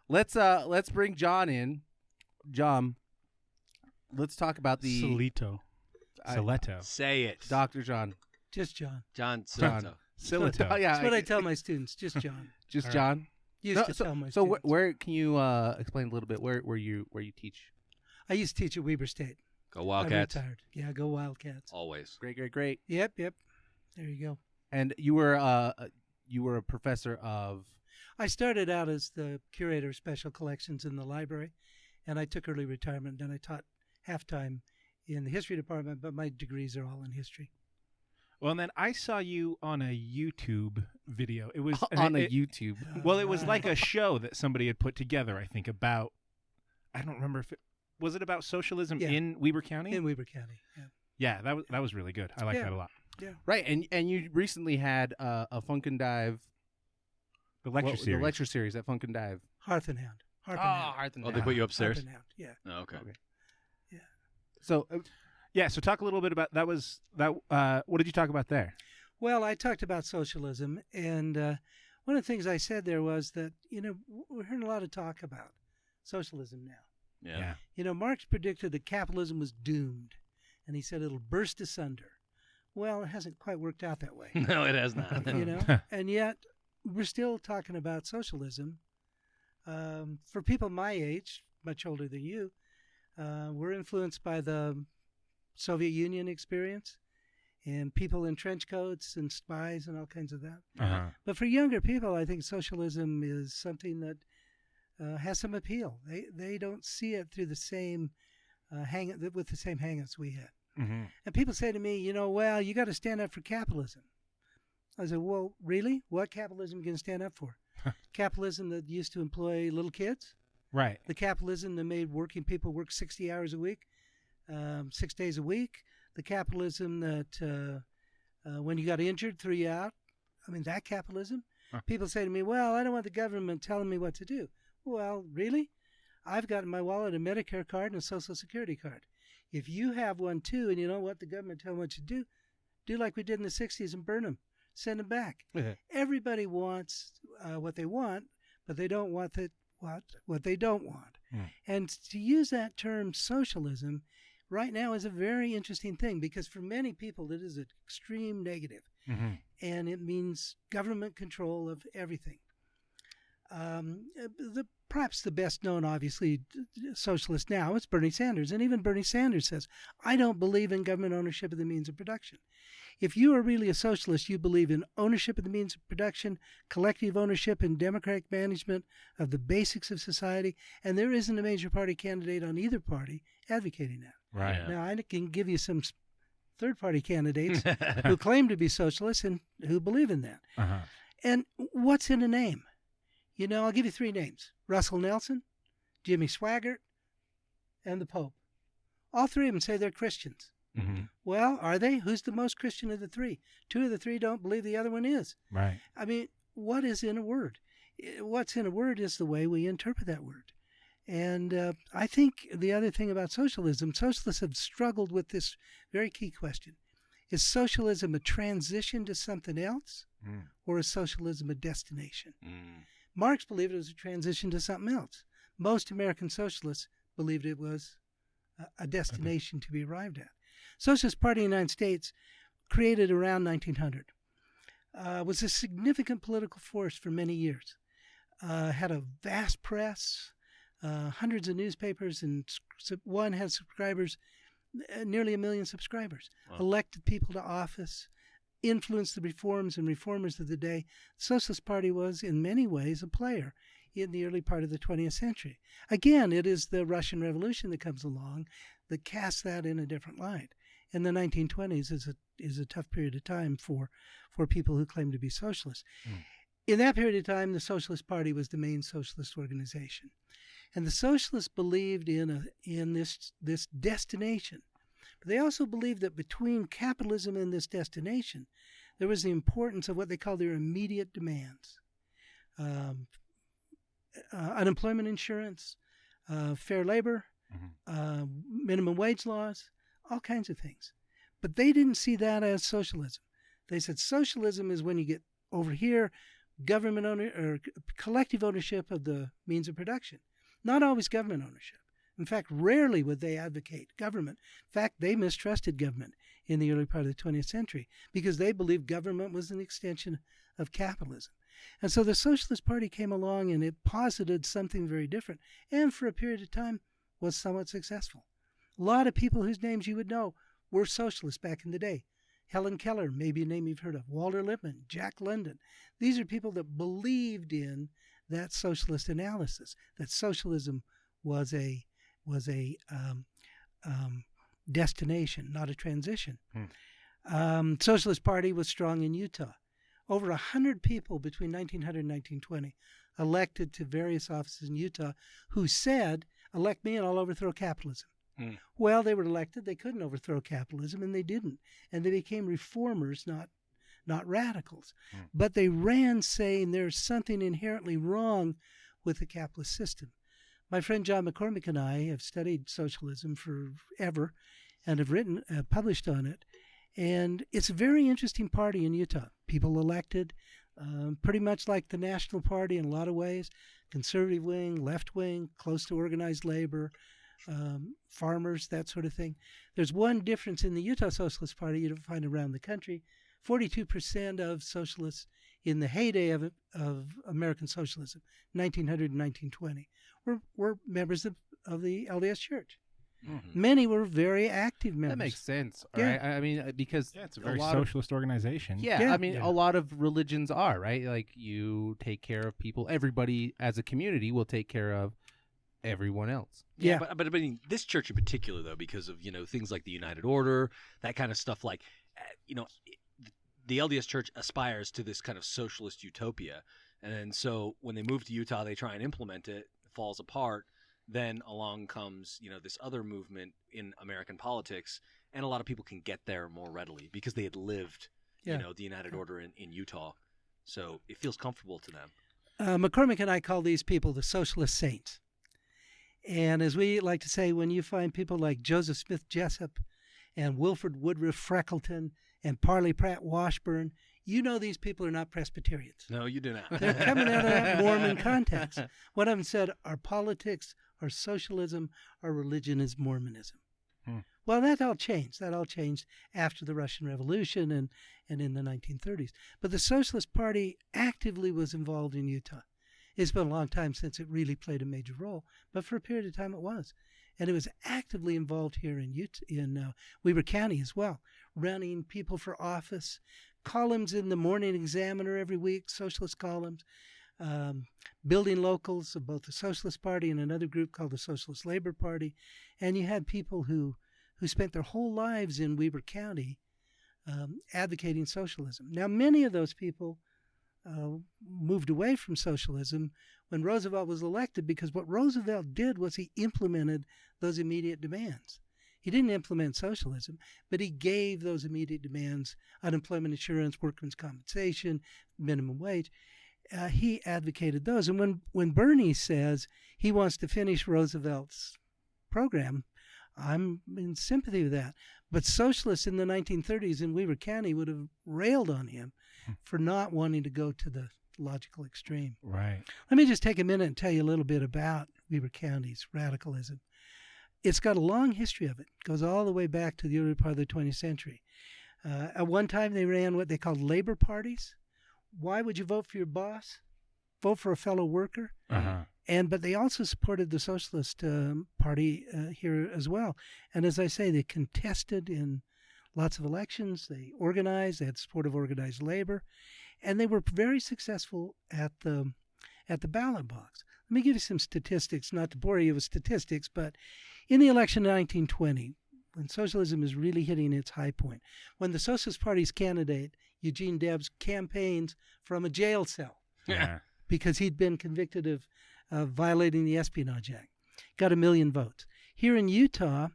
let's bring John in. John, let's talk about the Sillitos. Say it. Dr. John. Just John. John Sillitos. Sillitos. Yeah, That's what I tell my students. Just John. Just All right. John. Used to tell my So students. where can you explain a little bit where you teach? I used to teach at Weber State. Go I Wildcats. retired. Yeah, go Wildcats. Always. Great. Yep. There you go. And you were a professor of. I started out as the curator of special collections in the library, and I took early retirement. Then I taught half-time in the history department, but my degrees are all in history. Well, and then I saw you on a YouTube video. It was on YouTube. Well, it was like a show that somebody had put together, I think, about, I don't remember if it, was it about socialism in Weber County? In Weber County, yeah. Yeah, that was really good. I like that a lot. Yeah. Right, and you recently had a Funk and Dive. The lecture series. The lecture series at Funk and Dive. Hearth and Hound. Hearth and Oh, Hound. they put you upstairs? Hearth and Hound, yeah. Oh, okay. Yeah. So, So talk a little bit about that. What did you talk about there? Well, I talked about socialism, and one of the things I said there was that, we're hearing a lot of talk about socialism now. Yeah. Marx predicted that capitalism was doomed, and he said it'll burst asunder. Well, it hasn't quite worked out that way. No, it has not. And yet we're still talking about socialism. For people my age, much older than you, we're influenced by the Soviet Union experience and people in trench coats and spies and all kinds of that. Uh-huh. But for younger people, I think socialism is something that has some appeal. They don't see it through the same with the same hang-ups we had. Mm-hmm. And people say to me, well, you got to stand up for capitalism. I said, well, really? What capitalism are you going to stand up for? Capitalism that used to employ little kids? Right. The capitalism that made working people work 60 hours a week, 6 days a week? The capitalism that when you got injured, threw you out? I mean, that capitalism? Huh. People say to me, well, I don't want the government telling me what to do. Well, really? I've got in my wallet a Medicare card and a Social Security card. If you have one too, and you don't want the government telling what to do like we did in the 60s and burn them, send them back. Everybody wants what they want, but they don't want what they don't want. And to use that term socialism right now is a very interesting thing, because for many people it is an extreme negative, and it means government control of everything. Perhaps the best known, obviously, socialist now is Bernie Sanders. And even Bernie Sanders says, I don't believe in government ownership of the means of production. If you are really a socialist, you believe in ownership of the means of production, collective ownership and democratic management of the basics of society. And there isn't a major party candidate on either party advocating that. Right. Yeah. Now, I can give you some third-party candidates who claim to be socialists and who believe in that. Uh-huh. And what's in a name? I'll give you three names: Russell Nelson, Jimmy Swaggart, and the Pope. All three of them say they're Christians. Mm-hmm. Well, are they? Who's the most Christian of the three? Two of the three don't believe the other one is. Right. I mean, what is in a word? What's in a word is the way we interpret that word. And I think the other thing about socialism, socialists have struggled with this very key question. Is socialism a transition to something else, or is socialism a destination? Marx believed it was a transition to something else. Most American socialists believed it was a destination to be arrived at. Socialist Party of the United States, created around 1900, was a significant political force for many years. Had a vast press, hundreds of newspapers, and one had subscribers, nearly 1 million subscribers. Wow. Elected people to office, influenced the reforms and reformers of the day. The Socialist Party was, in many ways, a player in the early part of the 20th century. Again, it is the Russian Revolution that comes along that casts that in a different light. And the 1920s is a tough period of time for people who claim to be socialists. In that period of time, the Socialist Party was the main socialist organization. And the socialists believed in this destination. But they also believed that between capitalism and this destination, there was the importance of what they call their immediate demands. Unemployment insurance, fair labor, minimum wage laws, all kinds of things. But they didn't see that as socialism. They said socialism is when you get over here, government or collective ownership of the means of production, not always government ownership. In fact, rarely would they advocate government. In fact, they mistrusted government in the early part of the 20th century because they believed government was an extension of capitalism. And so the Socialist Party came along and it posited something very different, and for a period of time was somewhat successful. A lot of people whose names you would know were socialists back in the day. Helen Keller, maybe a name you've heard of, Walter Lippmann, Jack London. These are people that believed in that socialist analysis, that socialism was a destination, not a transition. Socialist Party was strong in Utah. Over 100 people between 1900 and 1920 elected to various offices in Utah who said, elect me and I'll overthrow capitalism. Well, they were elected. They couldn't overthrow capitalism, and they didn't. And they became reformers, not radicals. But they ran saying there's something inherently wrong with the capitalist system. My friend John McCormick and I have studied socialism forever and have published on it. And it's a very interesting party in Utah. People elected, pretty much like the National Party in a lot of ways, conservative wing, left wing, close to organized labor, farmers, that sort of thing. There's one difference in the Utah Socialist Party you don't find around the country. 42% of socialists in the heyday of American socialism, 1900 and 1920, were members of the LDS Church. Mm-hmm. Many were very active members. That makes sense, yeah. right? I mean, because it's a very socialist organization. Yeah, I mean, a lot of religions are, right? Like, you take care of people. Everybody as a community will take care of everyone else. Yeah, but I mean, this church in particular, though, because of, things like the United Order, that kind of stuff, like, the LDS Church aspires to this kind of socialist utopia. And so when they move to Utah, they try and implement it, it falls apart. Then along comes, this other movement in American politics, and a lot of people can get there more readily because they had lived, the United Order in Utah. So it feels comfortable to them. McCormick and I call these people the socialist saints. And as we like to say, when you find people like Joseph Smith Jessup and Wilford Woodruff Freckleton and Parley Pratt Washburn, these people are not Presbyterians. No, you do not. They're coming out of that Mormon context. One of them said, our politics are socialism, our religion is Mormonism. Well, that all changed. That all changed after the Russian Revolution and in the 1930s. But the Socialist Party actively was involved in Utah. It's been a long time since it really played a major role, but for a period of time it was. And it was actively involved here in Weber County as well, running people for office, columns in the Morning Examiner every week, socialist columns, building locals of both the Socialist Party and another group called the Socialist Labor Party. And you had people who spent their whole lives in Weber County advocating socialism. Now, many of those people moved away from socialism when Roosevelt was elected, because what Roosevelt did was he implemented those immediate demands. He didn't implement socialism, but he gave those immediate demands: unemployment insurance, workmen's compensation, minimum wage. He advocated those. And when Bernie says he wants to finish Roosevelt's program, I'm in sympathy with that. But socialists in the 1930s in Weber County would have railed on him for not wanting to go to the logical extreme. Right. Let me just take a minute and tell you a little bit about Weber County's radicalism. It's got a long history of it. It goes all the way back to the early part of the 20th century. At one time, they ran what they called labor parties. Why would you vote for your boss? Vote for a fellow worker. But they also supported the Socialist Party here as well. And as I say, they contested in lots of elections. They organized. They had support of organized labor. And they were very successful at the ballot box. Let me give you some statistics, not to bore you with statistics, but in the election of 1920, when socialism is really hitting its high point, when the Socialist Party's candidate, Eugene Debs, campaigns from a jail cell because he'd been convicted of violating the Espionage Act, got 1 million votes. Here in Utah,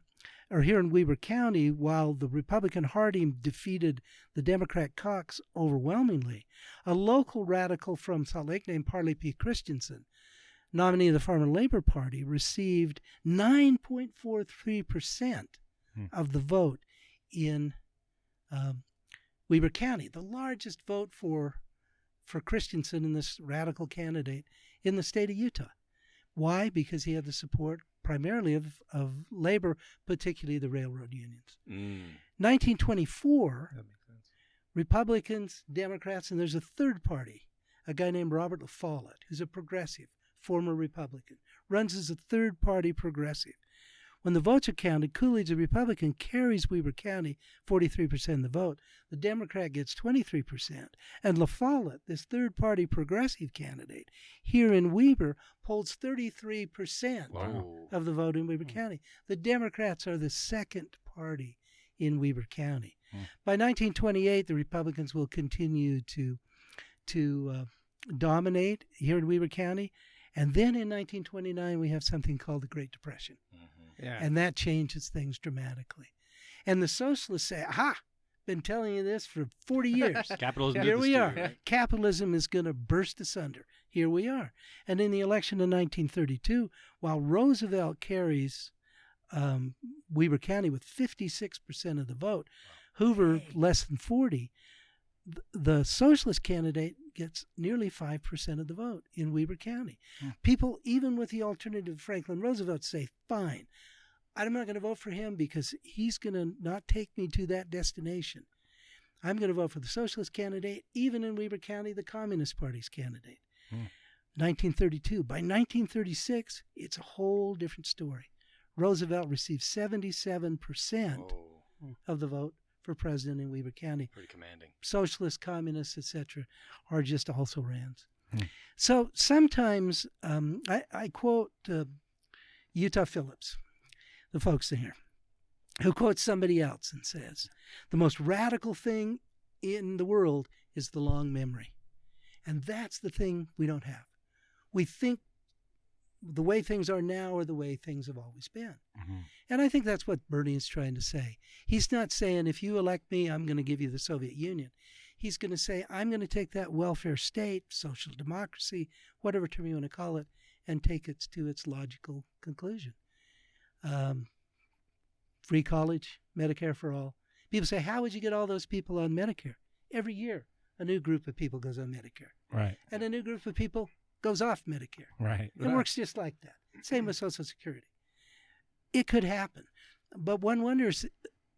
or here in Weber County, while the Republican Harding defeated the Democrat Cox overwhelmingly, a local radical from Salt Lake named Parley P. Christensen, nominee of the Farmer Labor Party, received 9.43% of the vote in Weber County, the largest vote for for Christensen in this radical candidate in the state of Utah. Why? Because he had the support primarily of labor, particularly the railroad unions. 1924, That makes sense. Republicans, Democrats, and there's a third party, a guy named Robert La Follette, who's a progressive, former Republican, runs as a third party progressive. When the votes are counted, Coolidge, the Republican, carries Weber County 43% of the vote. The Democrat gets 23%. And La Follette, this third-party progressive candidate, here in Weber, holds 33% of the vote in Weber County. The Democrats are the second party in Weber County. By 1928, the Republicans will continue to dominate here in Weber County. And then in 1929, we have something called the Great Depression. Yeah. And that changes things dramatically. And the socialists say, aha, been telling you this for 40 years. Capitalism. Here did this we to are. you, right? Capitalism is going to burst asunder. Here we are. And in the election of 1932, while Roosevelt carries Weber County with 56% of the vote, Hoover less than 40, the socialist candidate gets nearly 5% of the vote in Weber County. People, even with the alternative to Franklin Roosevelt, say, fine, I'm not going to vote for him because he's going to not take me to that destination. I'm going to vote for the socialist candidate, even in Weber County, the Communist Party's candidate. 1932. By 1936, it's a whole different story. Roosevelt received 77% of the vote for president in Weber County. Pretty commanding. Socialists, communists, etc., are just also rans. So sometimes I quote Utah Phillips, the folks in here, who quotes somebody else and says, the most radical thing in the world is the long memory. And that's the thing we don't have. We think the way things are now are the way things have always been. And I think that's what Bernie is trying to say. He's not saying, if you elect me, I'm going to give you the Soviet Union. He's going to say, I'm going to take that welfare state, social democracy, whatever term you want to call it, and take it to its logical conclusion. Free college, Medicare for all. People say, how would you get all those people on Medicare? Every year, a new group of people goes on Medicare. Right. And a new group of people goes off Medicare. Right. It works just like that. Same with Social Security. It could happen. But one wonders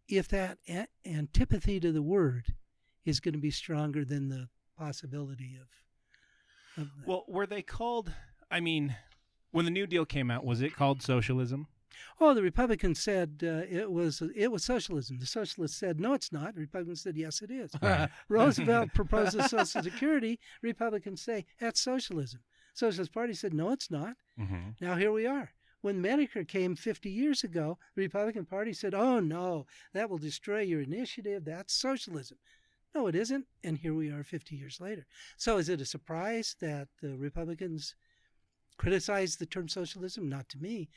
if that antipathy to the word is going to be stronger than the possibility of that. Well, were they called, I mean, when the New Deal came out, was it called socialism? Oh, the Republicans said it was socialism. The socialists said, no, it's not. The Republicans said, yes, it is. Roosevelt proposes Social Security. Republicans say, that's socialism. Socialist Party said, no, it's not. Now here we are. When Medicare came 50 years ago, the Republican Party said, oh, no, that will destroy your initiative. That's socialism. No, it isn't. And here we are 50 years later. So is it a surprise that the Republicans criticize the term socialism? Not to me.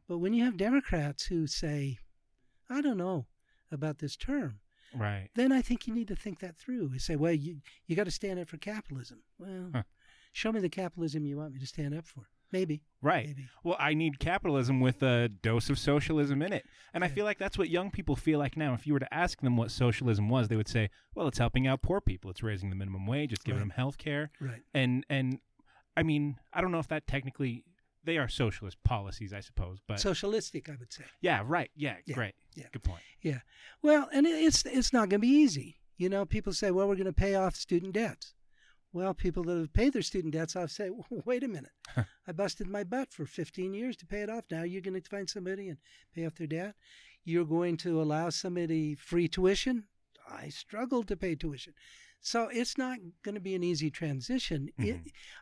But when you have Democrats who say, I don't know about this term, Right. then I think you need to think that through. You say, well, you got to stand up for capitalism. Well, show me the capitalism you want me to stand up for. Maybe. Right. Maybe. Well, I need capitalism with a dose of socialism in it. And I feel like that's what young people feel like now. If you were to ask them what socialism was, they would say, well, it's helping out poor people. It's raising the minimum wage. It's giving them health care. Right. And I mean, I don't know if that technically, they are socialist policies, I suppose. But Socialistic, I would say. yeah, right. Yeah, Yeah. great. Yeah. Good point. Yeah. Well, and it's not going to be easy. You know, people say, well, we're going to pay off student debts. Well, people that have paid their student debts off say, wait a minute. I busted my butt for 15 years to pay it off. Now you're going to find somebody and pay off their debt. You're going to allow somebody free tuition. I struggled to pay tuition. So it's not going to be an easy transition.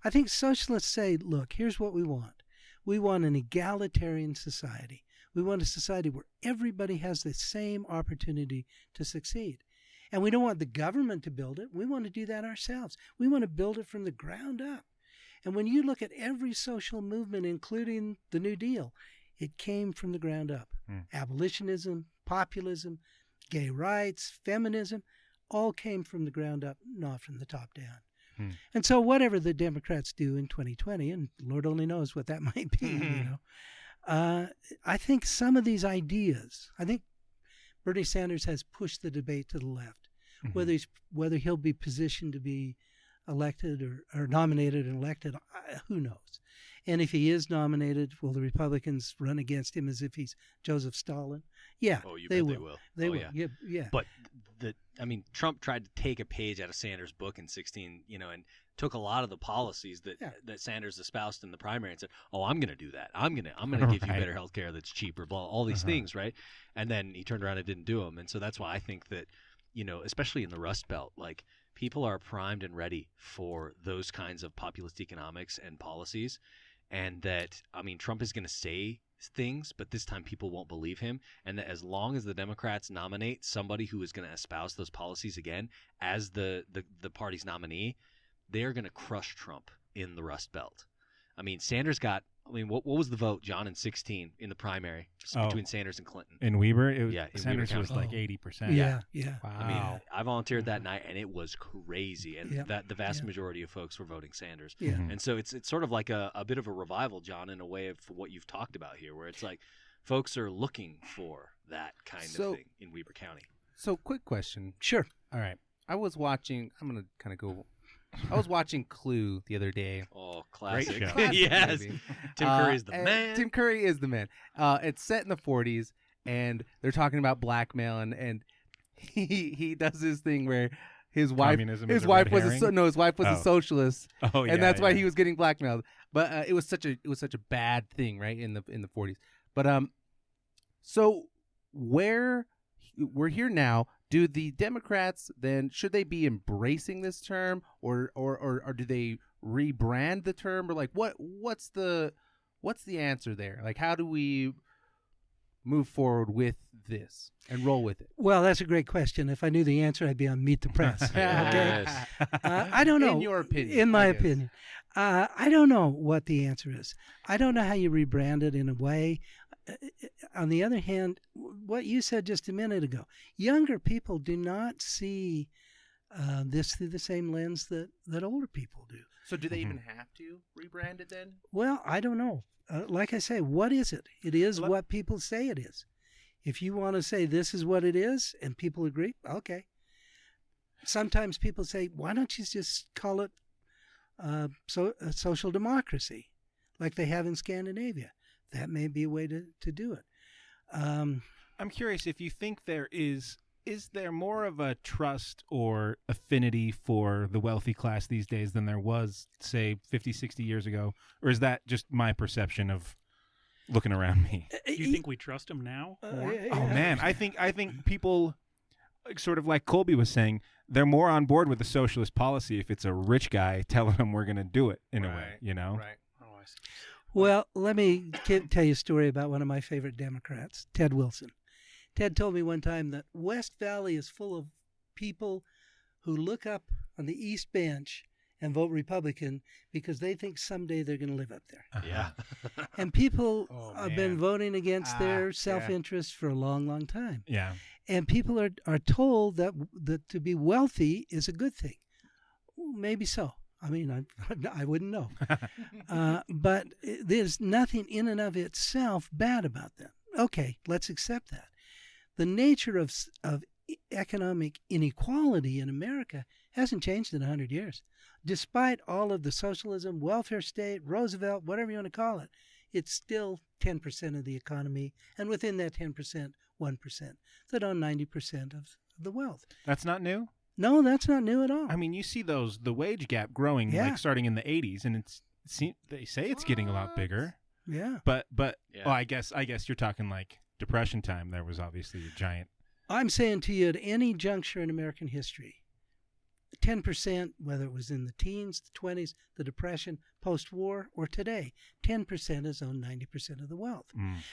I think socialists say, look, here's what we want. We want an egalitarian society. We want a society where everybody has the same opportunity to succeed. And we don't want the government to build it. We want to do that ourselves. We want to build it from the ground up. And when you look at every social movement, including the New Deal, it came from the ground up. Abolitionism, populism, gay rights, feminism, all came from the ground up, not from the top down. And so whatever the Democrats do in 2020, and Lord only knows what that might be, you know, I think some of these ideas, I think Bernie Sanders has pushed the debate to the left. Whether he'll be positioned to be elected or nominated and elected? Who knows? And if he is nominated, will the Republicans run against him as if he's Joseph Stalin? Yeah, Oh, you they bet will. they will. They Oh, will. yeah. Yeah. But Trump tried to take a page out of Sanders' book in 16, and took a lot of the policies that Sanders espoused in the primary and said, "Oh, I'm going to do that. I'm going to give you Right. better health care that's cheaper, blah, all these things, right?" And then he turned around and didn't do them. And so that's why I think that, especially in the Rust Belt, like people are primed and ready for those kinds of populist economics and policies. And that, Trump is going to say things, but this time people won't believe him. And that as long as the Democrats nominate somebody who is going to espouse those policies again as the party's nominee, they're going to crush Trump in the Rust Belt. Sanders got, what was the vote, John, in 16 in the primary between Sanders and Clinton? In Weber, in Sanders Weber was County. like 80%. Yeah. Wow. I volunteered that night, and it was crazy. And that the vast majority of folks were voting Sanders. Yeah. And so it's sort of like a bit of a revival, John, in a way of what you've talked about here, where it's like folks are looking for that kind of thing in Weber County. So, quick question. Sure. All right. I was watching Clue the other day. Oh, classic. show. Classic Yes. movie. Tim Curry's the and man. Tim Curry is the man. It's set in the 40s, and they're talking about blackmail, and he does this thing where his wife was Communism a is a red herring? a socialist, Oh, yeah. and that's why yeah. he was getting blackmailed. But it was such a bad thing, right, in the 40s. But so where we're here now, do the Democrats then, should they be embracing this term, or do they rebrand the term, or like what's the answer there? Like, how do we move forward with this and roll with it? Well, that's a great question. If I knew the answer, I'd be on Meet the Press. Okay. Yes. I don't know. In your opinion. In my I guess. opinion. I don't know what the answer is. I don't know how you rebrand it in a way. On the other hand, what you said just a minute ago, younger people do not see this through the same lens that older people do. So do they even have to rebrand it then? Well, I don't know. Like I say, what is it? It is what people say it is. If you want to say this is what it is and people agree, okay. Sometimes people say, why don't you just call it social democracy like they have in Scandinavia? That may be a way to do it. I'm curious if you think is there more of a trust or affinity for the wealthy class these days than there was, say, 50, 60 years ago? Or is that just my perception of looking around me? Do you think we trust them now more? Oh, man. I think people, sort of like Colby was saying, they're more on board with the socialist policy if it's a rich guy telling them we're going to do it in a way, Right. Oh, I see. Well, let me tell you a story about one of my favorite Democrats, Ted Wilson. Ted told me one time that West Valley is full of people who look up on the East Bench and vote Republican because they think someday they're going to live up there. Yeah. And people Oh, have been man. voting against their Yeah. self-interest for a long, long time. Yeah. And people are told that to be wealthy is a good thing. Well, maybe so. I mean, I wouldn't know. But there's nothing in and of itself bad about that. Okay, let's accept that. The nature of economic inequality in America hasn't changed in 100 years. Despite all of the socialism, welfare state, Roosevelt, whatever you want to call it, it's still 10% of the economy, and within that 10%, 1% that own 90% of the wealth. That's not new? No, that's not new at all. I mean, you see the wage gap growing, Yeah. like starting in the 80s, and they say it's getting a lot bigger. Yeah. But Yeah. well, I guess you're talking like Depression time. There was obviously a giant. I'm saying to you, at any juncture in American history, 10%, whether it was in the teens, the 20s, the Depression, post-war, or today, 10% has owned 90% of the wealth.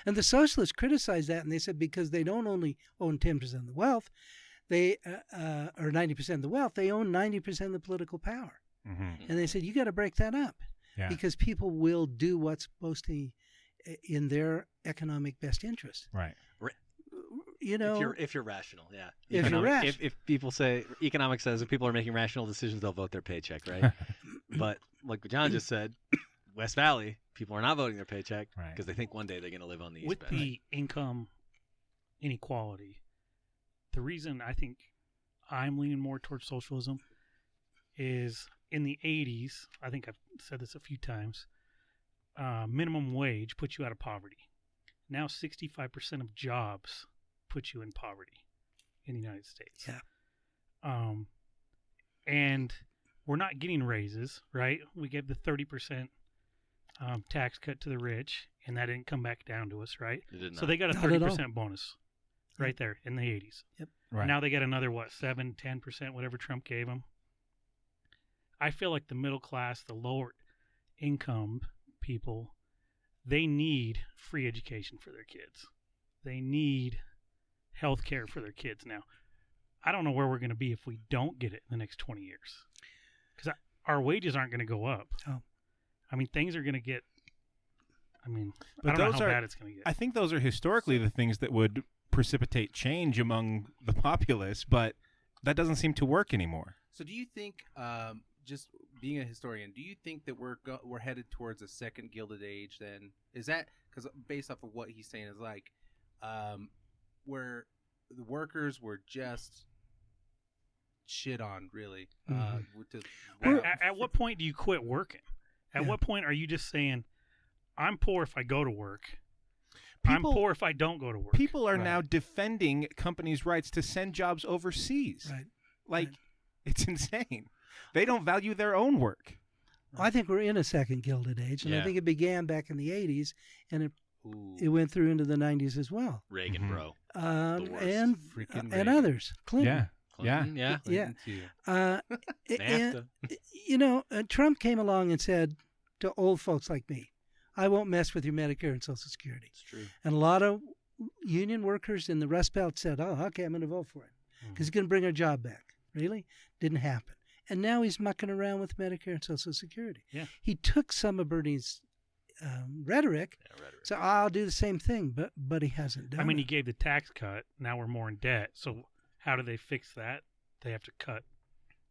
And the socialists criticized that, and they said because they don't only own 10% of the wealth, they or 90% of the wealth, they own 90% of the political power. Mm-hmm. And they said, you got to break that up Yeah. because people will do what's mostly in their economic best interest. Right. You know, If you're rational, yeah. If you're rational. If people say, economics says if people are making rational decisions, they'll vote their paycheck, right? But like what John just said, West Valley, people are not voting their paycheck Right. because they think one day they're going to live on the East With Bend. the income inequality, the reason I think I'm leaning more towards socialism is in the 80s, I think I've said this a few times, minimum wage puts you out of poverty. Now 65% of jobs put you in poverty in the United States. Yeah. And we're not getting raises, right? We gave the 30% tax cut to the rich, and that didn't come back down to us, right? It did So not. they got a Not at all. 30% bonus right there in the 80s. Yep. Right. Now they got another, 7, 10%, whatever Trump gave them. I feel like the middle class, the lower income people, they need free education for their kids. They need health care for their kids now. I don't know where we're going to be if we don't get it in the next 20 years. Because our wages aren't going to go up. Oh. I mean, things are going to get, But I don't know those how are- bad it's going to get. I think those are historically the things that would precipitate change among the populace, but that doesn't seem to work anymore. So do you think, just being a historian, do you think that we're headed towards a second Gilded Age? Then is that because based off of what he's saying is like, where the workers were just shit on, really. At what point do you quit working? At what point are you just saying, I'm poor if I go to work. I'm People- poor if I don't go to work. People are Right. now defending companies' rights to send jobs overseas. Right. Like, Right. it's insane. They don't value their own work. I think we're in a second Gilded Age, and I Yeah. think it began back in the 80s, and it Ooh, went through into the 90s as well. Reagan, Mhm. bro. Um, worst. and Freaking and Reagan. others. Clinton. Yeah. Clinton, yeah. Clinton too. Uh, NAFTA. and Trump came along and said to old folks like me, I won't mess with your Medicare and Social Security. It's true. And a lot of union workers in the Rust Belt said, oh, okay, I'm going to vote for it because he's going to bring our job back. Really? Didn't happen. And now he's mucking around with Medicare and Social Security. Yeah. He took some of Bernie's rhetoric, Yeah, rhetoric. so I'll do the same thing, but he hasn't done I mean, it. he gave the tax cut. Now we're more in debt. So how do they fix that? They have to cut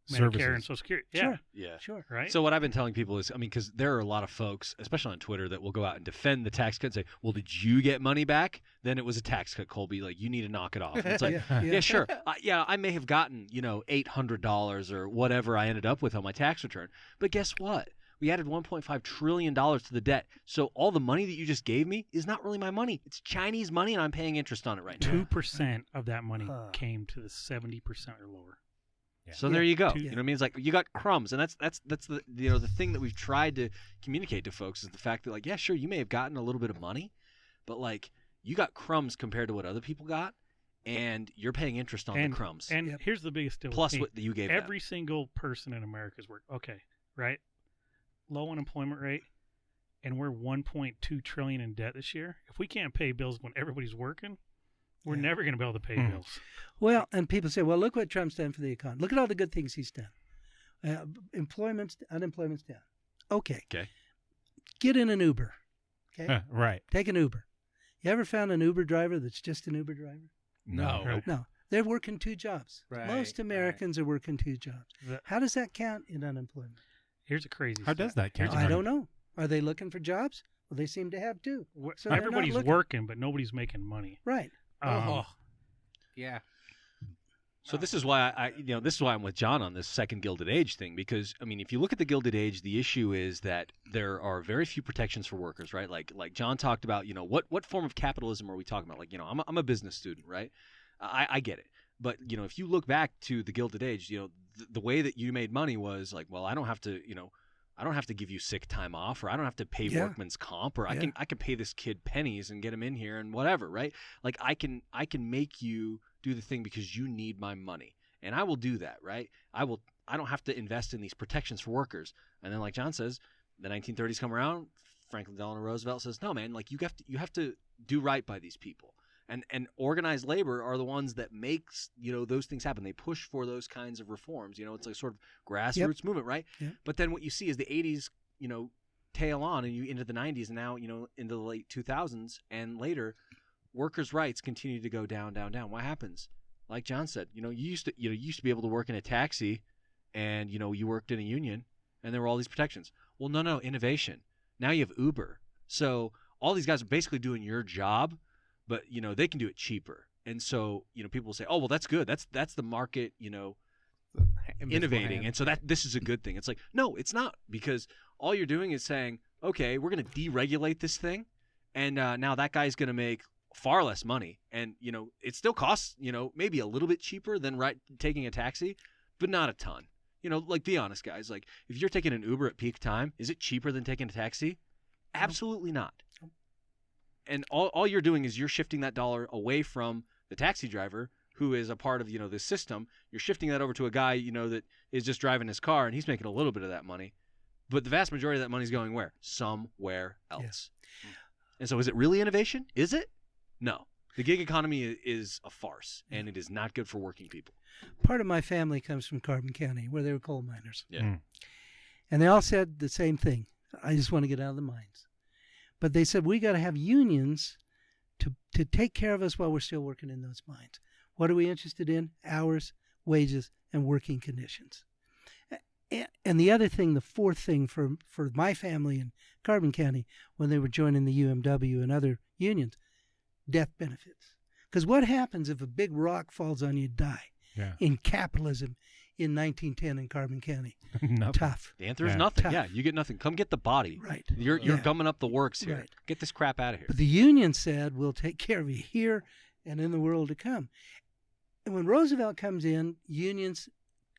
Medicare Services. and Social Security. Yeah. Sure. Yeah. Sure. Right? So what I've been telling people is, I mean, because there are a lot of folks, especially on Twitter, that will go out and defend the tax cut and say, well, did you get money back? Then it was a tax cut, Colby. Like, you need to knock it off. And it's like, yeah, sure. Yeah, I may have gotten, $800 or whatever I ended up with on my tax return. But guess what? We added $1.5 trillion to the debt. So all the money that you just gave me is not really my money. It's Chinese money, and I'm paying interest on it right now. 2% of that money Huh. came to the 70% or lower. So there you go. Two- You know what I mean? It's like you got crumbs, and that's the the thing that we've tried to communicate to folks is the fact that, like, yeah, sure, you may have gotten a little bit of money, but like you got crumbs compared to what other people got, and you're paying interest on the crumbs And Yep. here's the biggest deal. with plus me. what you gave Every single person in America is working. Okay, right? Low unemployment rate, and we're 1.2 trillion in debt this year. If we can't pay bills when everybody's working, we're Yeah. never going to be able to pay Hmm. bills. Well, and people say, well, look what Trump's done for the economy. Look at all the good things he's done. Unemployment's down. Okay. Okay. Get in an Uber. Okay. Right. Take an Uber. You ever found an Uber driver that's just an Uber driver? No. Right. No. They're working two jobs. Right, Most Americans are working two jobs. The- How does that count in unemployment? Here's a crazy. How stat. does that count? I don't know. Are they looking for jobs? Well, they seem to have two. Wh- So they're not Everybody's looking. working, but nobody's making money. Right. Um, Yeah. So this is why this is why I'm with John on this second Gilded Age thing, because I mean, if you look at the Gilded Age, the issue is that there are very few protections for workers, right? Like John talked about, what form of capitalism are we talking about? Like, I'm a business student, right? I get it. But, if you look back to the Gilded Age, the way that you made money was like, well, I don't have to give you sick time off, or I don't have to pay Yeah. workman's comp, or Yeah. I can pay this kid pennies and get him in here and whatever, right? Like I can make you do the thing because you need my money, and I will do that, right? I don't have to invest in these protections for workers. And then, like John says, the 1930s come around, Franklin Delano Roosevelt says, no, man, like you have to do right by these people. And organized labor are the ones that makes those things happen. They push for those kinds of reforms. It's like sort of grassroots movement, right? Yep. But then what you see is the 80s, tail on, and you into the 90s, and now into the late 2000s and later, workers' rights continue to go down, down, down. What happens? Like John said, you used to be able to work in a taxi, and you worked in a union, and there were all these protections. Well, no, innovation. Now you have Uber, so all these guys are basically doing your job, but they can do it cheaper. And so people will say, oh, well, that's good. That's the market innovating, and so that this is a good thing. It's like, no, it's not, because all you're doing is saying, okay, we're going to deregulate this thing, and now that guy's going to make far less money, and it still costs maybe a little bit cheaper than taking a taxi, but not a ton. Like, be honest, guys. Like, if you're taking an Uber at peak time, is it cheaper than taking a taxi? Absolutely not. And all you're doing is you're shifting that dollar away from the taxi driver, who is a part of this system. You're shifting that over to a guy that is just driving his car, and he's making a little bit of that money, but the vast majority of that money is going where? Somewhere else. Yeah. And so, is it really innovation? Is it? No. The gig economy is a farce, and it is not good for working people. Part of my family comes from Carbon County, where they were coal miners. Yeah. And they all said the same thing. I just want to get out of the mines. But they said, we got to have unions to take care of us while we're still working in those mines. What are we interested in? Hours, wages, and working conditions. And the other thing, the fourth thing for my family in Carbon County, when they were joining the UMW and other unions, death benefits. Because what happens if a big rock falls on you, die? Yeah. In capitalism in 1910 in Carbon County. Tough. The answer is nothing. Tough. Yeah, you get nothing. Come get the body. Right. You're gumming up the works here. Right. Get this crap out of here. But the union said, we'll take care of you here and in the world to come. And when Roosevelt comes in, unions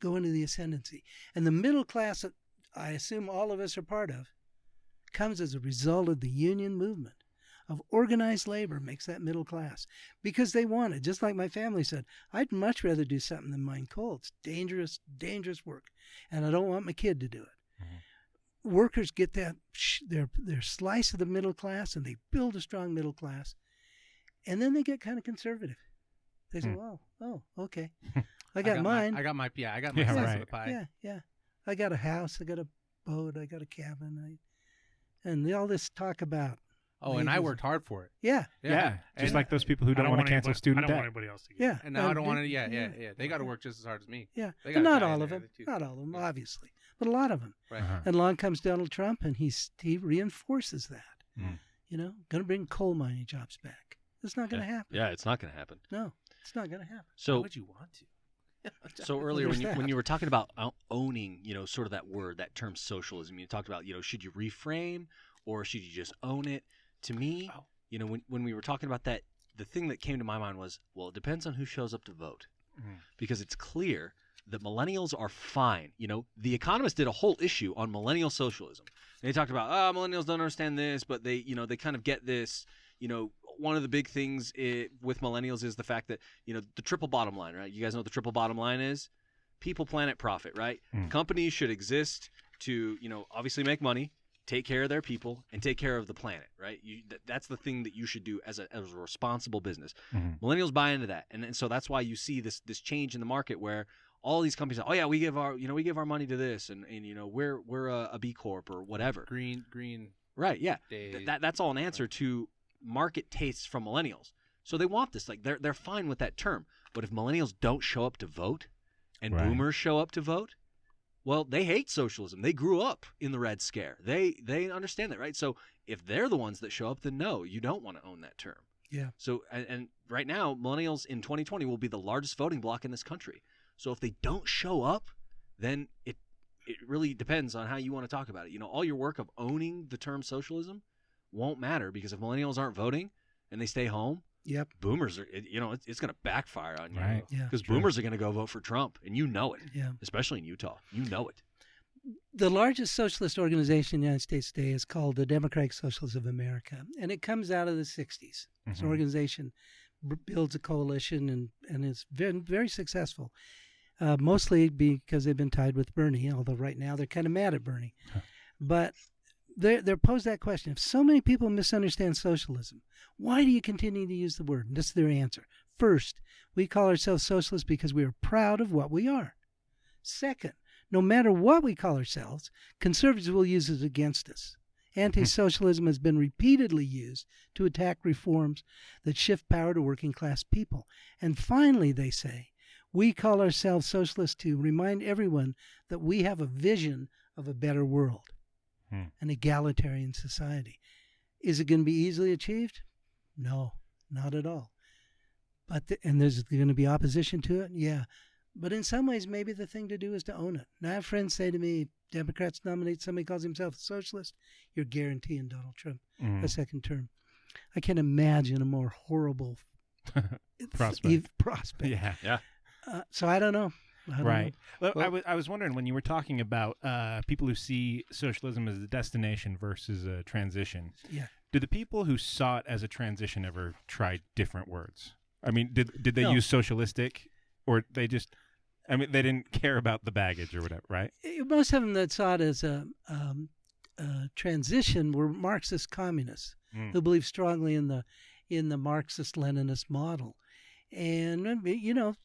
go into the ascendancy. And the middle class that I assume all of us are part of comes as a result of the union movement. Of organized labor makes that middle class, because they want it. Just like my family said, I'd much rather do something than mine coal. It's dangerous work, and I don't want my kid to do it. Mm-hmm. Workers get that their slice of the middle class, and they build a strong middle class, and then they get kind of conservative. They say, "Oh, okay, I got mine. I got my slice of the pie. Yeah. I got a house. I got a boat. I got a cabin. And all this talk about." Oh, and I worked hard for it. Yeah. Just like those people who don't want to cancel student debt. I don't want anybody else to get Yeah. And now I don't want to. Yeah. They got to work just as hard as me. Yeah. Not all of them. Not all of them, obviously, but a lot of them. Right. And along comes Donald Trump, and he reinforces that. Going to bring coal mining jobs back. It's not going to happen. Yeah, it's not going to happen. No, it's not going to happen. So, why would you want to? So earlier when you were talking about owning, sort of that word, that term socialism, you talked about, should you reframe or should you just own it? To me, when we were talking about that, the thing that came to my mind was, well, it depends on who shows up to vote. Because it's clear that millennials are fine. The Economist did a whole issue on millennial socialism. And they talked about, millennials don't understand this, but they kind of get this. One of the big things with millennials is the fact that, the triple bottom line, right? You guys know what the triple bottom line is? People, planet, profit, right? Companies should exist to, obviously make money, take care of their people, and take care of the planet, right? That's the thing that you should do as a responsible business. Millennials buy into that, and so that's why you see this change in the market where all these companies say, oh yeah, we give our money to this, and we're a B Corp or whatever. Green. Right? Yeah. That's all an answer to market tastes from millennials. So they want this. Like they're fine with that term. But if millennials don't show up to vote, and boomers show up to vote, well, they hate socialism. They grew up in the Red Scare. They understand that, right? So if they're the ones that show up, then no, you don't want to own that term. Yeah. So and right now, millennials in 2020 will be the largest voting bloc in this country. So if they don't show up, then it really depends on how you want to talk about it. All your work of owning the term socialism won't matter, because if millennials aren't voting and they stay home, boomers are, it's going to backfire on you. Right. Yeah. Because boomers are going to go vote for Trump, and you know it. Yeah. Especially in Utah. You know it. The largest socialist organization in the United States today is called the Democratic Socialists of America, and it comes out of the 60s. It's an organization builds a coalition and is very, very successful, mostly because they've been tied with Bernie, although right now they're kind of mad at Bernie. But they're posed that question. If so many people misunderstand socialism, why do you continue to use the word? And this is their answer. First, we call ourselves socialists because we are proud of what we are. Second, no matter what we call ourselves, conservatives will use it against us. Anti-socialism has been repeatedly used to attack reforms that shift power to working class people. And finally, they say, we call ourselves socialists to remind everyone that we have a vision of a better world, an egalitarian society. Is it going to be easily achieved? No, not at all. And there's going to be opposition to it? Yeah. But in some ways, maybe the thing to do is to own it. And I have friends say to me, Democrats nominate somebody who calls himself a socialist, you're guaranteeing Donald Trump a second term. I can't imagine a more horrible prospect. Yeah. So I don't know. Right. Well, I was wondering, when you were talking about people who see socialism as a destination versus a transition. Yeah. Do the people who saw it as a transition ever try different words? I mean, did they No. use socialistic, or they just? I mean, they didn't care about the baggage or whatever, right? Most of them that saw it as a transition were Marxist communists who believed strongly in the Marxist-Leninist model. And, you know,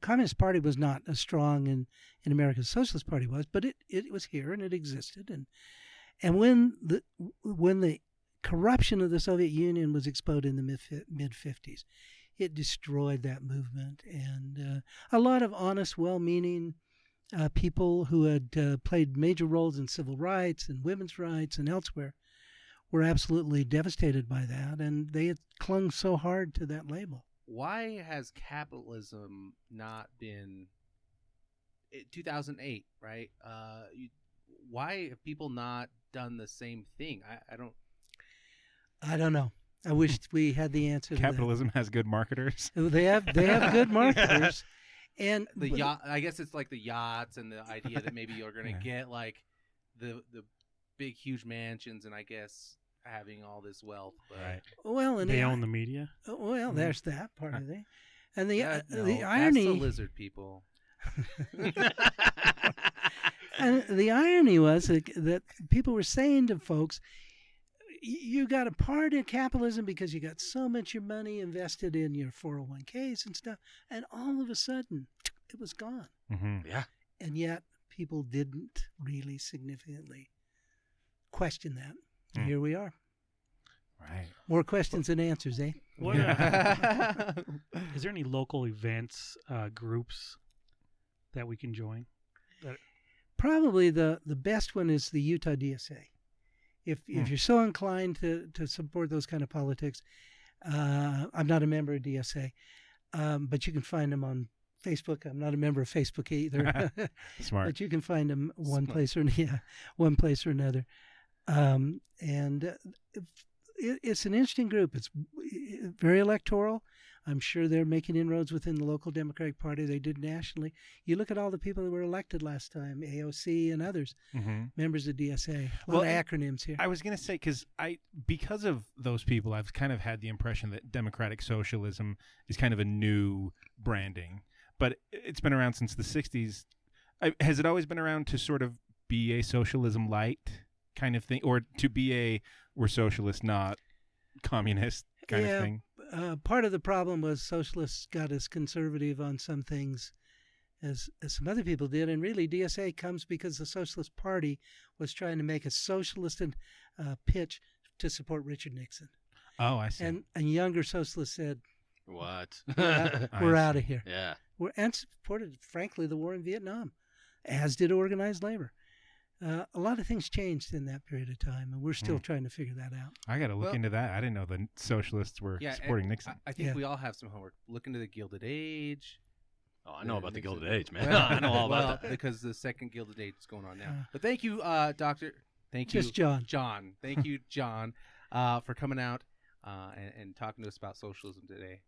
Communist Party was not as strong in America as Socialist Party was, but it was here and it existed. And when the corruption of the Soviet Union was exposed in the mid-50s, it destroyed that movement. And a lot of honest, well-meaning people who had played major roles in civil rights and women's rights and elsewhere were absolutely devastated by that, and they had clung so hard to that label. Why has capitalism not been 2008, right? Why have people not done the same thing? I don't know. I wish we had the answer to Capitalism has good marketers. that. They have good marketers. And The yacht, I guess it's like the yachts and the idea that maybe you're going to get like the big, huge mansions, and I guess having all this wealth. But Right. well, and They own the media. Well, there's that part of it. And the no, the irony, that's the lizard people. and the irony was that people were saying to folks, you got a part in capitalism because you got so much of your money invested in your 401ks and stuff, and all of a sudden it was gone. Mm-hmm. Yeah. And yet people didn't really significantly question that. And here we are. Right. More questions than answers, eh? What, is there any local events, groups that we can join? Probably the best one is the Utah DSA. If you're so inclined to support those kind of politics, I'm not a member of DSA, but you can find them on Facebook. I'm not a member of Facebook either. Smart. But you can find them one place or another. It's an interesting group. It's very electoral. I'm sure they're making inroads within the local Democratic Party. They did nationally. You look at all the people that were elected last time, AOC and others, members of DSA. A lot of acronyms here. I was going to say, because of those people, I've kind of had the impression that democratic socialism is kind of a new branding. But it's been around since the 60s. Has it always been around to sort of be a socialism light kind of thing? Or to be we're socialist, not communist kind of thing? Part of the problem was socialists got as conservative on some things as some other people did. And really, DSA comes because the Socialist Party was trying to make a socialist pitch to support Richard Nixon. Oh, I see. And younger socialists said, What? we're out of here. Yeah. And supported, frankly, the war in Vietnam, as did organized labor. A lot of things changed in that period of time, and we're still trying to figure that out. I got to look into that. I didn't know the socialists were supporting Nixon. I think we all have some homework. Look into the Gilded Age. Oh, I know about the Gilded Age, man. I know all about that. Because the second Gilded Age is going on now. But thank you, Doctor. Thank you. Just John. John. Thank you, John, for coming out and talking to us about socialism today.